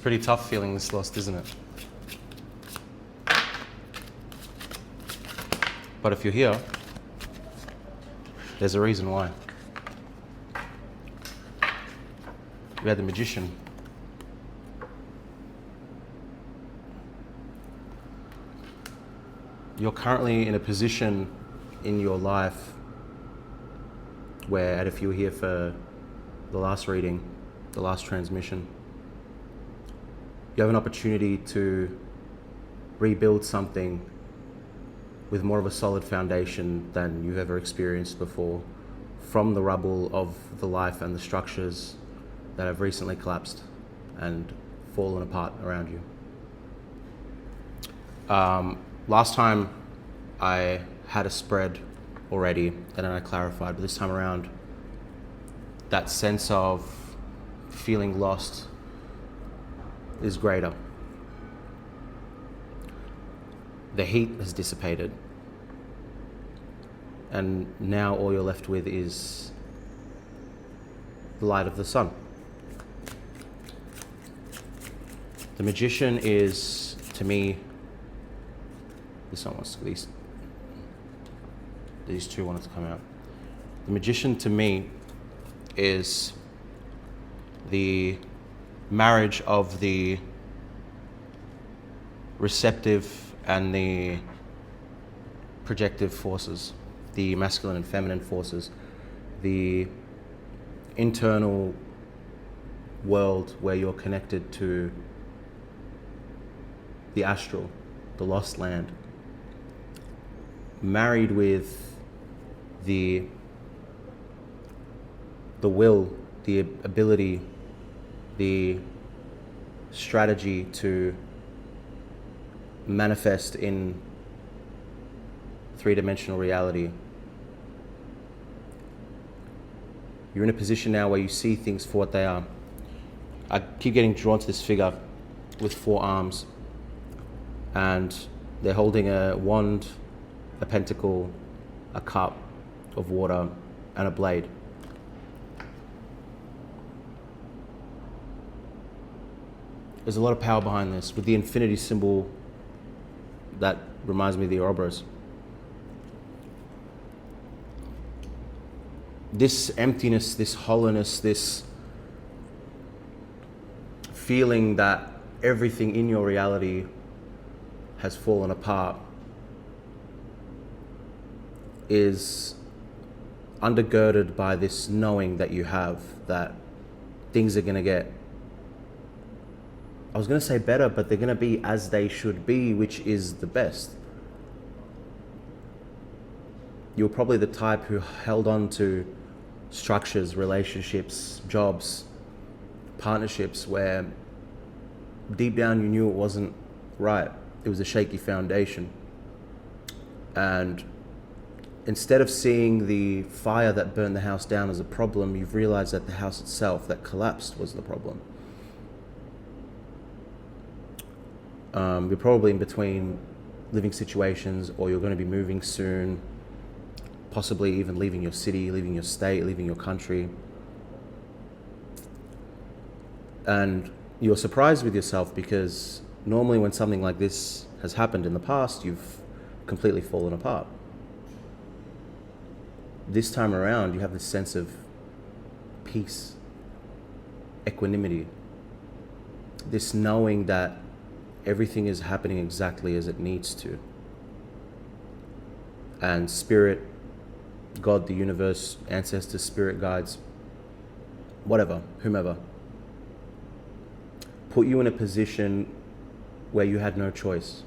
pretty tough feeling this lost, isn't it? But if you're here, there's a reason why. We had the Magician. You're currently in a position in your life where, if you were here for the last reading, the last transmission, you have an opportunity to rebuild something with more of a solid foundation than you've ever experienced before, from the rubble of the life and the structures that have recently collapsed and fallen apart around you. Last time I had a spread already, and then I clarified, but this time around, that sense of feeling lost is greater. The heat has dissipated, and now all you're left with is the light of the sun. The Magician is, to me, this one wants to, these two wanted to come out. The Magician, to me, is the marriage of the receptive and the projective forces, the masculine and feminine forces, the internal world where you're connected to the astral, the lost land, married with the will, the ability, the strategy to manifest in three-dimensional reality. You're in a position now where you see things for what they are. I keep getting drawn to this figure with 4 arms, and they're holding a wand, a pentacle, a cup of water, and a blade. There's a lot of power behind this, with the infinity symbol that reminds me of the Ouroboros. This emptiness, this hollowness, this feeling that everything in your reality has fallen apart is undergirded by this knowing that you have that things are going to get, I was going to say better, but they're going to be as they should be, which is the best. You're probably the type who held on to structures, relationships, jobs, partnerships where deep down you knew it wasn't right. It was a shaky foundation. And instead of seeing the fire that burned the house down as a problem, you've realized that the house itself that collapsed was the problem. You're probably in between living situations, or you're going to be moving soon, possibly even leaving your city, leaving your state, leaving your country. And you're surprised with yourself because normally when something like this has happened in the past, you've completely fallen apart. This time around, you have this sense of peace, equanimity, this knowing that everything is happening exactly as it needs to. And spirit, God, the universe, ancestors, spirit guides, whatever, whomever, put you in a position where you had no choice.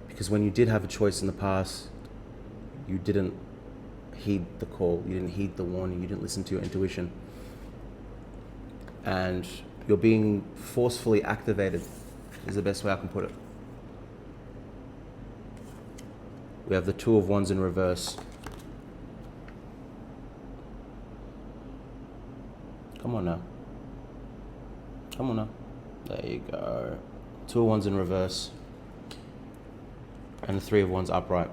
Because when you did have a choice in the past, you didn't heed the call, you didn't heed the warning, you didn't listen to your intuition. And you're being forcefully activated, is the best way I can put it. We have the Two of Wands in reverse. Come on now. Come on now. There you go. Two of Wands in reverse. And the Three of Wands upright.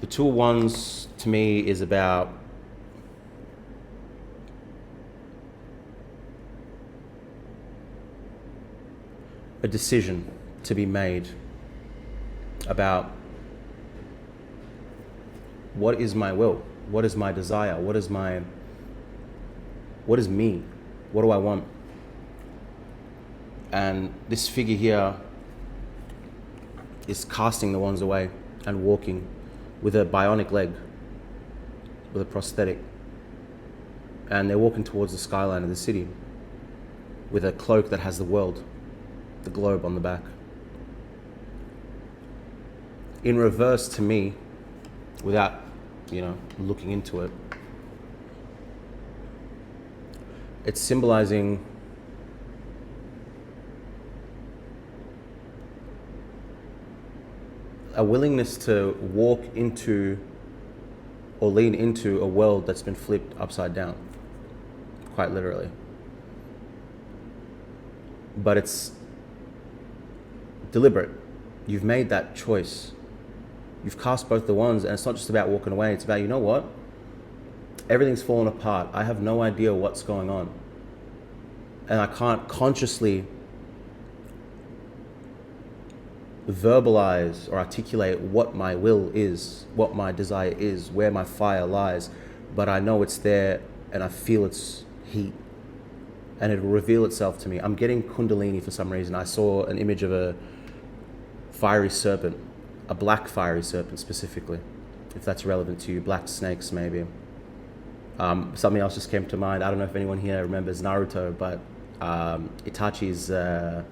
The Two of Wands, to me, is about a decision to be made about what is my will, what is my desire, what is me, what do I want? And this figure here is casting the wands away and walking with a bionic leg, with a prosthetic. And they're walking towards the skyline of the city with a cloak that has the world, the globe on the back. In reverse to me, without, looking into it, it's symbolizing a willingness to walk into or lean into a world that's been flipped upside down, quite literally. But it's deliberate. You've made that choice. You've cast both the wands, and it's not just about walking away. It's about, you know what? Everything's fallen apart. I have no idea what's going on. And I can't consciously verbalize or articulate what my will is, what my desire is, where my fire lies, but I know it's there and I feel its heat and it'll reveal itself to me. I'm getting Kundalini for some reason. I saw an image of a fiery serpent, a black fiery serpent specifically, if that's relevant to you, black snakes maybe. Something else just came to mind. I don't know if anyone here remembers Naruto, but Itachi's I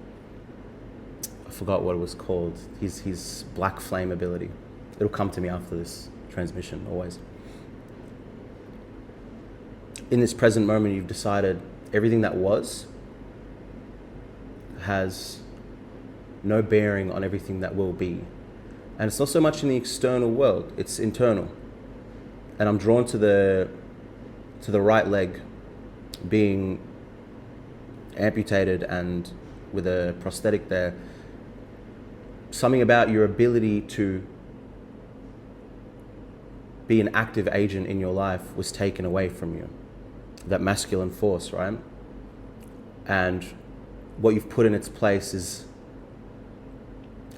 forgot what it was called. His black flame ability. It'll come to me after this transmission, always. In this present moment, you've decided everything that was has no bearing on everything that will be. And it's not so much in the external world, it's internal. And I'm drawn to the right leg being amputated and with a prosthetic there. Something about your ability to be an active agent in your life was taken away from you. That masculine force, right? And what you've put in its place is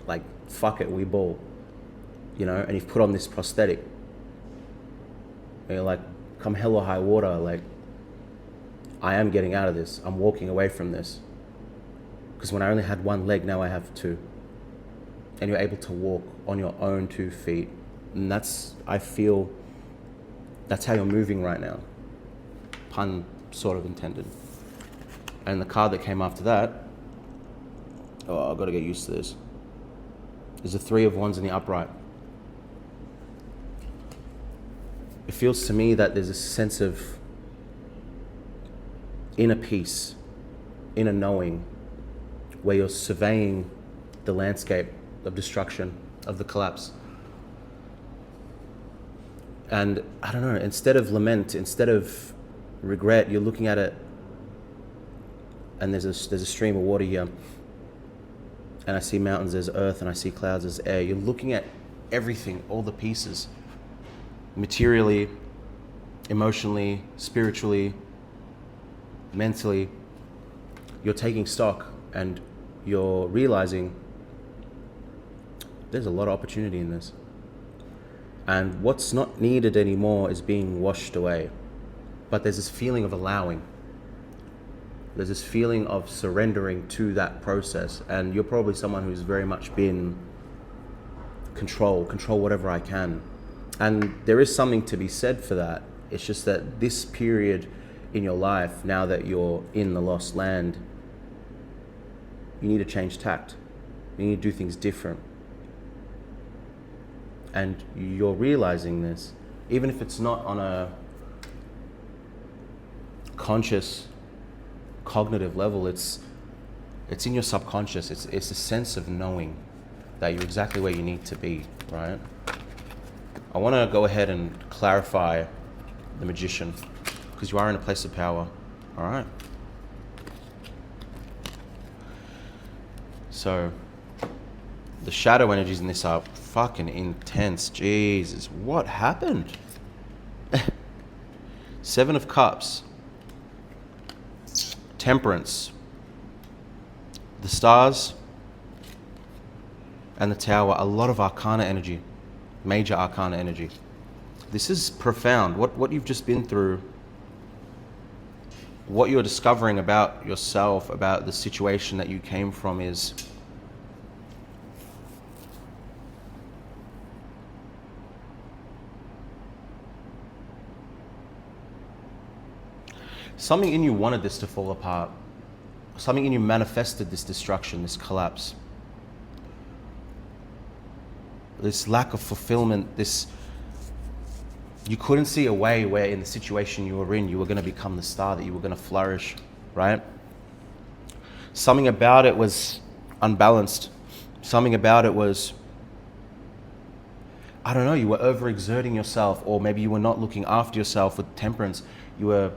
like, fuck it, we ball. And you've put on this prosthetic. And you're like, come hell or high water, like, I am getting out of this. I'm walking away from this. Because when I only had one leg, now I have two. And you're able to walk on your own 2 feet. And I feel that's how you're moving right now. Pun sort of intended. And the card that came after that, I've got to get used to this, is the 3 of Wands in the upright. It feels to me that there's a sense of inner peace, inner knowing, where you're surveying the landscape of destruction, of the collapse. And I don't know, instead of lament, instead of regret, you're looking at it, and there's a stream of water here, and I see mountains, there's earth, and I see clouds, there's air. You're looking at everything, all the pieces, materially, emotionally, spiritually, mentally. You're taking stock and you're realizing there's a lot of opportunity in this. And what's not needed anymore is being washed away. But there's this feeling of allowing. There's this feeling of surrendering to that process. And you're probably someone who's very much been control whatever I can. And there is something to be said for that. It's just that this period in your life, now that you're in the lost land, you need to change tact. You need to do things different. And you're realizing this, even if it's not on a conscious, cognitive level, it's in your subconscious. It's a sense of knowing that you're exactly where you need to be, right? I want to go ahead and clarify the Magician, because you are in a place of power, all right? So, the shadow energies in this are fucking intense. Jesus, what happened? 7 of Cups. Temperance. The stars and the Tower, a lot of arcana energy, major arcana energy. This is profound. What you've just been through, what you're discovering about yourself, about the situation that you came from is something in you wanted this to fall apart. Something in you manifested this destruction, this collapse. This lack of fulfillment, this, you couldn't see a way where in the situation you were in, you were going to become the star, that you were going to flourish, right? Something about it was unbalanced. Something about it was, I don't know, you were overexerting yourself, or maybe you were not looking after yourself with temperance. You were,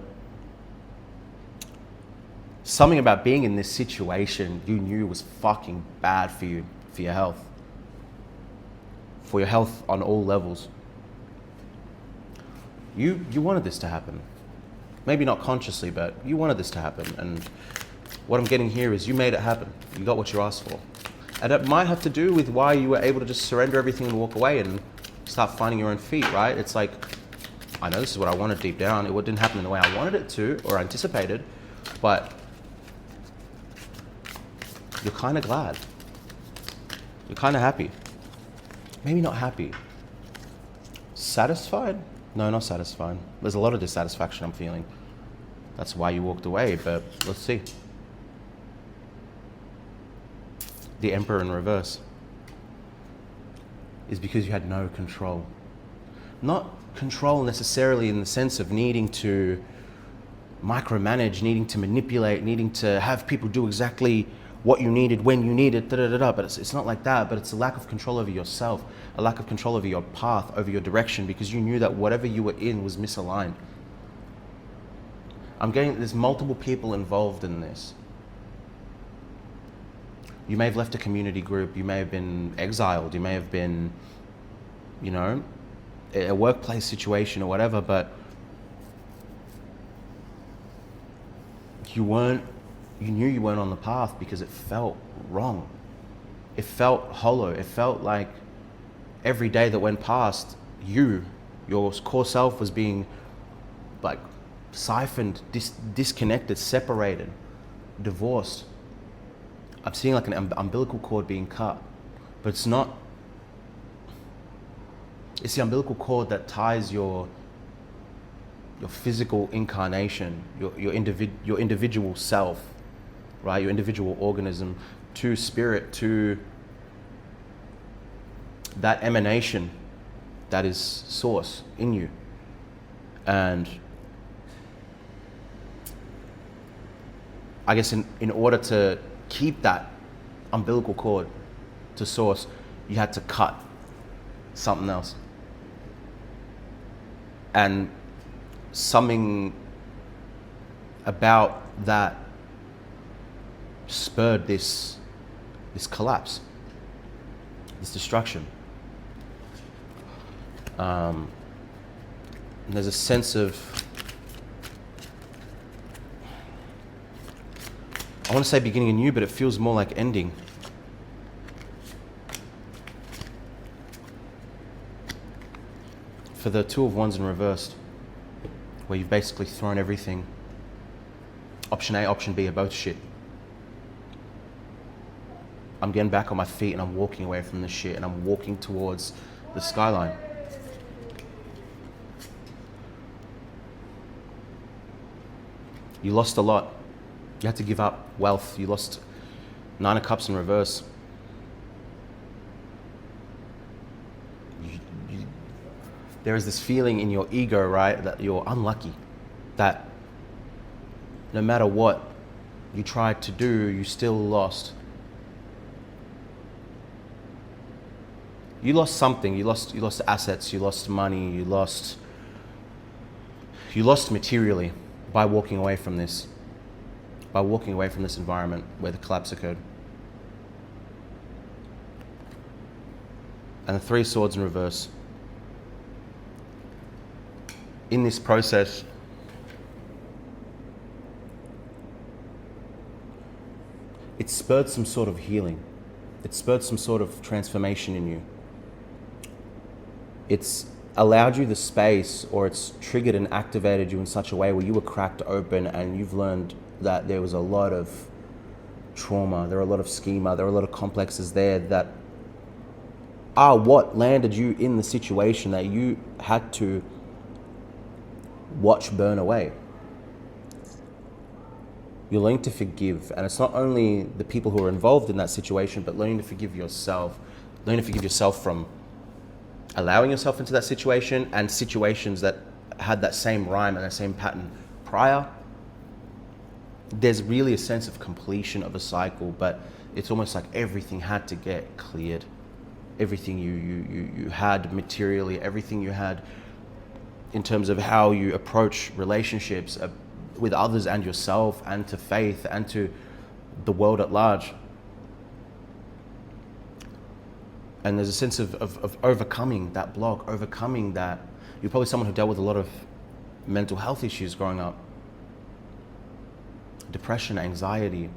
something about being in this situation you knew was fucking bad for you, for your health. For your health on all levels. You wanted this to happen. Maybe not consciously, but you wanted this to happen. And what I'm getting here is you made it happen. You got what you asked for. And it might have to do with why you were able to just surrender everything and walk away and start finding your own feet, right? It's like, I know this is what I wanted deep down. It didn't happen in the way I wanted it to or anticipated, but you're kind of glad. You're kind of happy. Maybe not happy. Satisfied? No, not satisfied. There's a lot of dissatisfaction I'm feeling. That's why you walked away, but let's see. The Emperor in reverse is because you had no control. Not control necessarily in the sense of needing to micromanage, needing to manipulate, needing to have people do exactly what you needed, when you needed, but it's not like that, but it's a lack of control over yourself, a lack of control over your path, over your direction, because you knew that whatever you were in was misaligned. There's multiple people involved in this. You may have left a community group, you may have been exiled, you may have been, a workplace situation or whatever, but you knew you weren't on the path because it felt wrong. It felt hollow. It felt like every day that went past, your core self was being like siphoned, disconnected, separated, divorced. I'm seeing like an umbilical cord being cut, but it's not. It's the umbilical cord that ties your physical incarnation, your individual self, right? Your individual organism to spirit, to that emanation that is source in you. And I guess in order to keep that umbilical cord to source, you had to cut something else. And something about that spurred this collapse, this destruction. And there's a sense of, I want to say beginning anew, but it feels more like ending. For the Two of Wands in reversed, where you've basically thrown everything. Option A, option B are both shit. I'm getting back on my feet and I'm walking away from this shit and I'm walking towards the skyline. You lost a lot. You had to give up wealth. You lost Nine of Cups in reverse. There is this feeling in your ego, right, that you're unlucky, that no matter what you tried to do, you still lost. You lost something. You lost assets. You lost money. You lost materially by walking away from this, environment where the collapse occurred. And the Three of Swords in reverse. In this process, it spurred some sort of healing. It spurred some sort of transformation in you. It's allowed you the space, or it's triggered and activated you in such a way where you were cracked open and you've learned that there was a lot of trauma, there are a lot of schema, there are a lot of complexes there that are what landed you in the situation that you had to watch burn away. You're learning to forgive, and it's not only the people who are involved in that situation, but learning to forgive yourself. Learning to forgive yourself from allowing yourself into that situation and situations that had that same rhyme and that same pattern prior. There's really a sense of completion of a cycle, but it's almost like everything had to get cleared. Everything you had materially, everything you had in terms of how you approach relationships with others and yourself, and to faith and to the world at large. And there's a sense of overcoming that block, overcoming that. You're probably someone who dealt with a lot of mental health issues growing up. Depression, anxiety.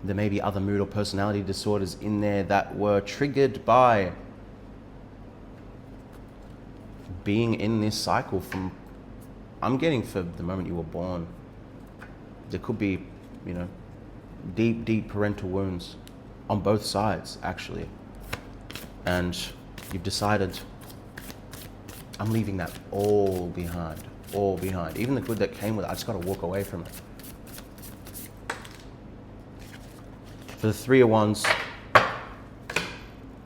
There may be other mood or personality disorders in there that were triggered by being in this cycle from, I'm getting, for the moment you were born. There could be, deep parental wounds on both sides, actually. And you've decided, I'm leaving that all behind. Even the good that came with it, I just got to walk away from it. For the 3 of Wands,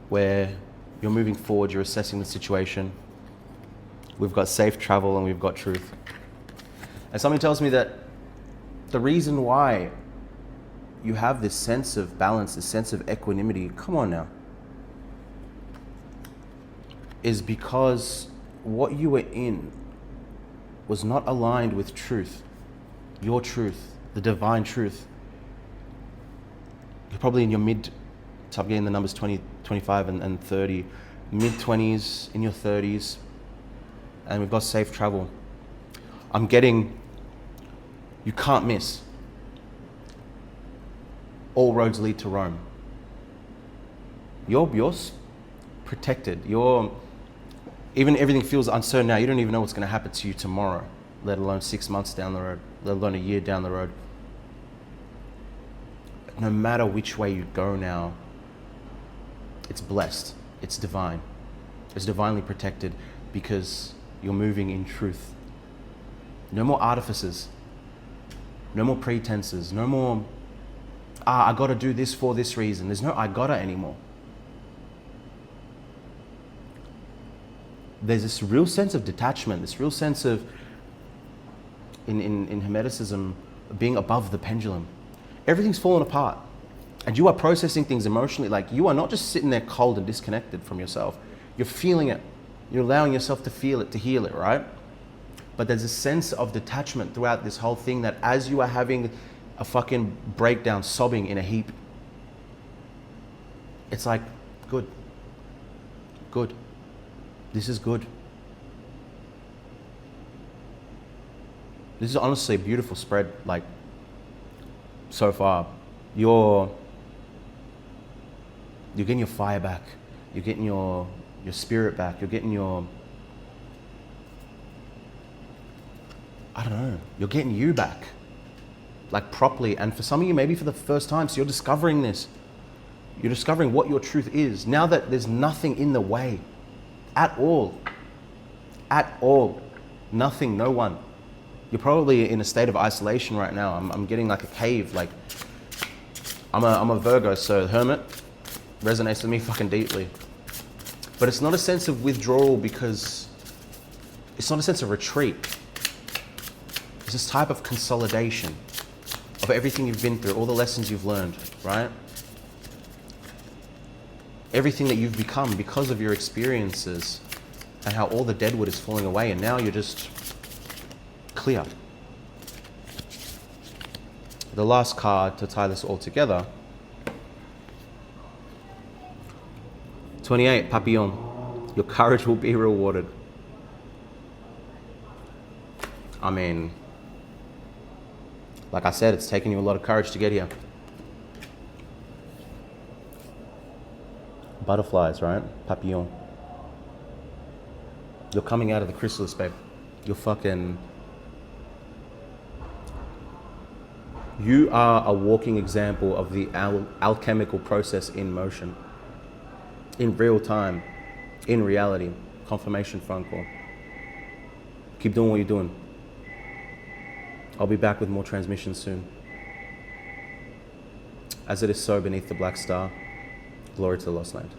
where you're moving forward, you're assessing the situation, we've got safe travel and we've got truth. And something tells me that the reason why you have this sense of balance, this sense of equanimity, come on now, is because what you were in was not aligned with truth, your truth, the divine truth. You're probably in your so I'm getting the numbers 20, 25 and 30, mid-20s, in your 30s, and we've got safe travel. I'm getting, you can't miss. All roads lead to Rome. You're protected. Even everything feels uncertain now. You don't even know what's going to happen to you tomorrow, let alone 6 months down the road, let alone a year down the road. No matter which way you go now, it's blessed, it's divine, it's divinely protected, because you're moving in truth. No more artifices, no more pretenses, no more, I gotta do this for this reason. There's no I gotta anymore. There's this real sense of detachment, this real sense of, in Hermeticism, being above the pendulum. Everything's fallen apart, and you are processing things emotionally. Like, you are not just sitting there cold and disconnected from yourself. You're feeling it. You're allowing yourself to feel it, to heal it, right? But there's a sense of detachment throughout this whole thing, that as you are having a fucking breakdown, sobbing in a heap, it's like, good. This is good. This is honestly a beautiful spread, like, so far. You're getting your fire back. You're getting your spirit back. You're getting your, I don't know, you're getting you back, like, properly. And for some of you, maybe for the first time, so you're discovering this. You're discovering what your truth is, now that there's nothing in the way at all. Nothing, no one. You're probably in a state of isolation right now. I'm getting like a cave. Like, I'm a Virgo, so Hermit resonates with me fucking deeply. But it's not a sense of withdrawal, because it's not a sense of retreat. It's this type of consolidation of everything you've been through, all the lessons you've learned, right? Everything that you've become because of your experiences, and how all the deadwood is falling away, and now you're just clear. The last card to tie this all together, 28, Papillon. Your courage will be rewarded. I mean, like I said, it's taken you a lot of courage to get here. butterflies, right? Papillon. You're coming out of the chrysalis, babe. You're fucking. You are a walking example of the alchemical process in motion, in real time, in reality. Confirmation phone call. Keep doing what you're doing. I'll be back with more transmissions soon. As it is so beneath the black star, glory to the lost land.